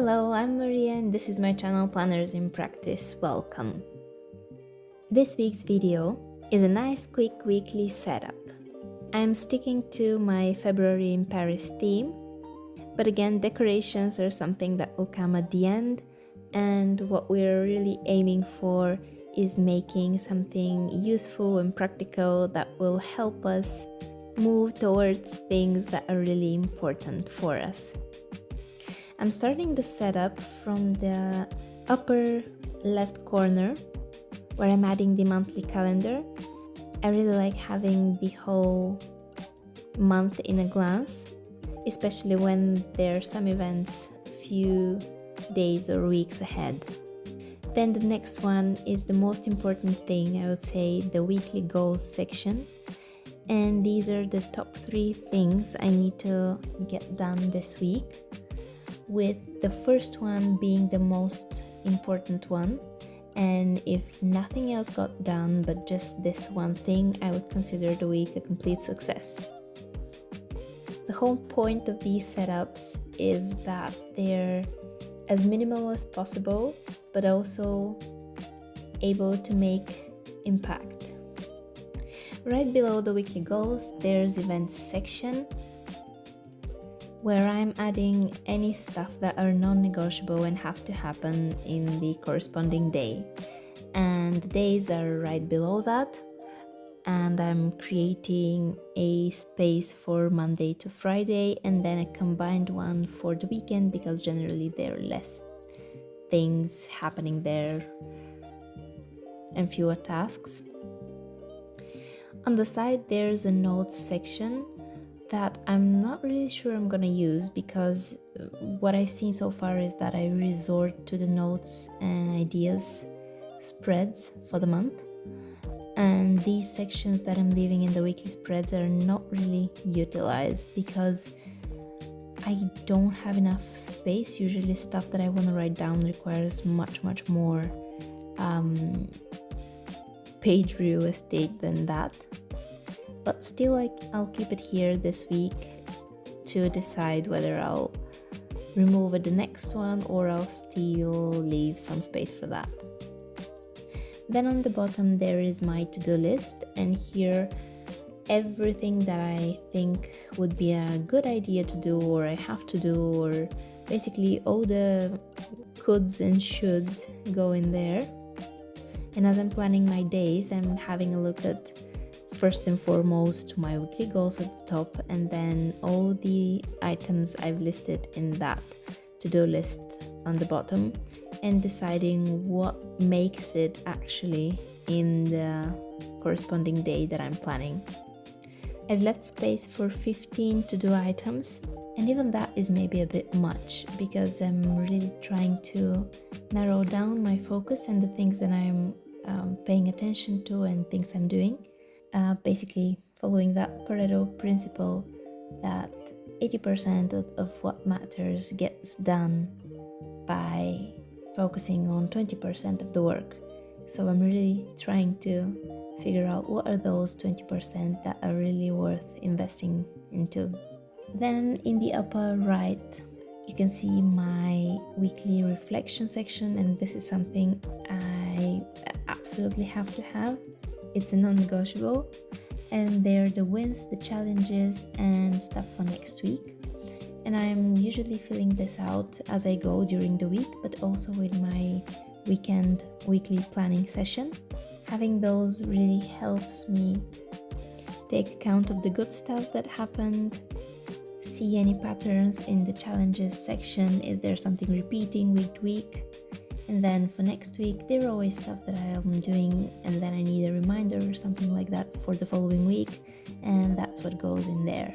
Hello, I'm Maria and this is my channel Planners in Practice. Welcome. This week's video is a nice quick weekly setup. I'm sticking to my February in Paris theme, but again, decorations are something that will come at the end, and what we're really aiming for is making something useful and practical that will help us move towards things that are really important for us. I'm starting the setup from the upper left corner where I'm adding the monthly calendar. I really like having the whole month in a glance, especially when there are some events a few days or weeks ahead. Then the next one is the most important thing, I would say, the weekly goals section. And these are the top 3 things I need to get done this week, with the first one being the most important one. And if nothing else got done but just this one thing, I would consider the week a complete success. The whole point of these setups is that they're as minimal as possible, but also able to make impact. Right below the weekly goals, there's events section, where I'm adding any stuff that are non-negotiable and have to happen in the corresponding day. And the days are right below that, and I'm creating a space for Monday to Friday and then a combined one for the weekend, because generally there are less things happening there and fewer tasks. On the side there's a notes section that I'm not really sure I'm gonna use, because what I've seen so far is that I resort to the notes and ideas spreads for the month, and these sections that I'm leaving in the weekly spreads are not really utilized because I don't have enough space. Usually stuff that I want to write down requires much more page real estate than that. But still, I'll keep it here this week to decide whether I'll remove it the next one or I'll still leave some space for that. Then on the bottom there is my to-do list, and here everything that I think would be a good idea to do or I have to do, or basically all the coulds and shoulds go in there. And as I'm planning my days, I'm having a look at first and foremost my weekly goals at the top, and then all the items I've listed in that to-do list on the bottom, and deciding what makes it actually in the corresponding day that I'm planning. I've left space for 15 to-do items, and even that is maybe a bit much because I'm really trying to narrow down my focus and the things that I'm paying attention to and things I'm doing. Basically following that Pareto principle that 80% of what matters gets done by focusing on 20% of the work. So I'm really trying to figure out what are those 20% that are really worth investing into. Then in the upper right, you can see my weekly reflection section, and this is something I absolutely have to have. It's a non-negotiable, and they're the wins, the challenges, and stuff for next week. And I'm usually filling this out as I go during the week, but also with my weekly planning session. Having those really helps me take account of the good stuff that happened, see any patterns in the challenges section. Is there something repeating week to week? And then for next week, there are always stuff that I am doing, and then I need a reminder or something like that for the following week, and that's what goes in there.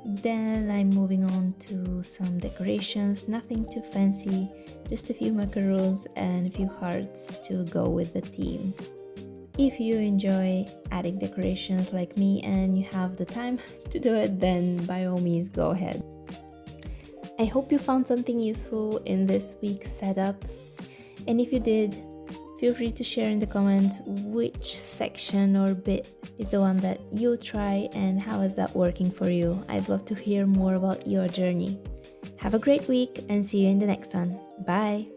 Then I'm moving on to some decorations, nothing too fancy, just a few macaroons and a few hearts to go with the theme. If you enjoy adding decorations like me and you have the time to do it, then by all means go ahead. I hope you found something useful in this week's setup, and if you did, feel free to share in the comments which section or bit is the one that you try and how is that working for you. I'd love to hear more about your journey. Have a great week and see you in the next one. Bye!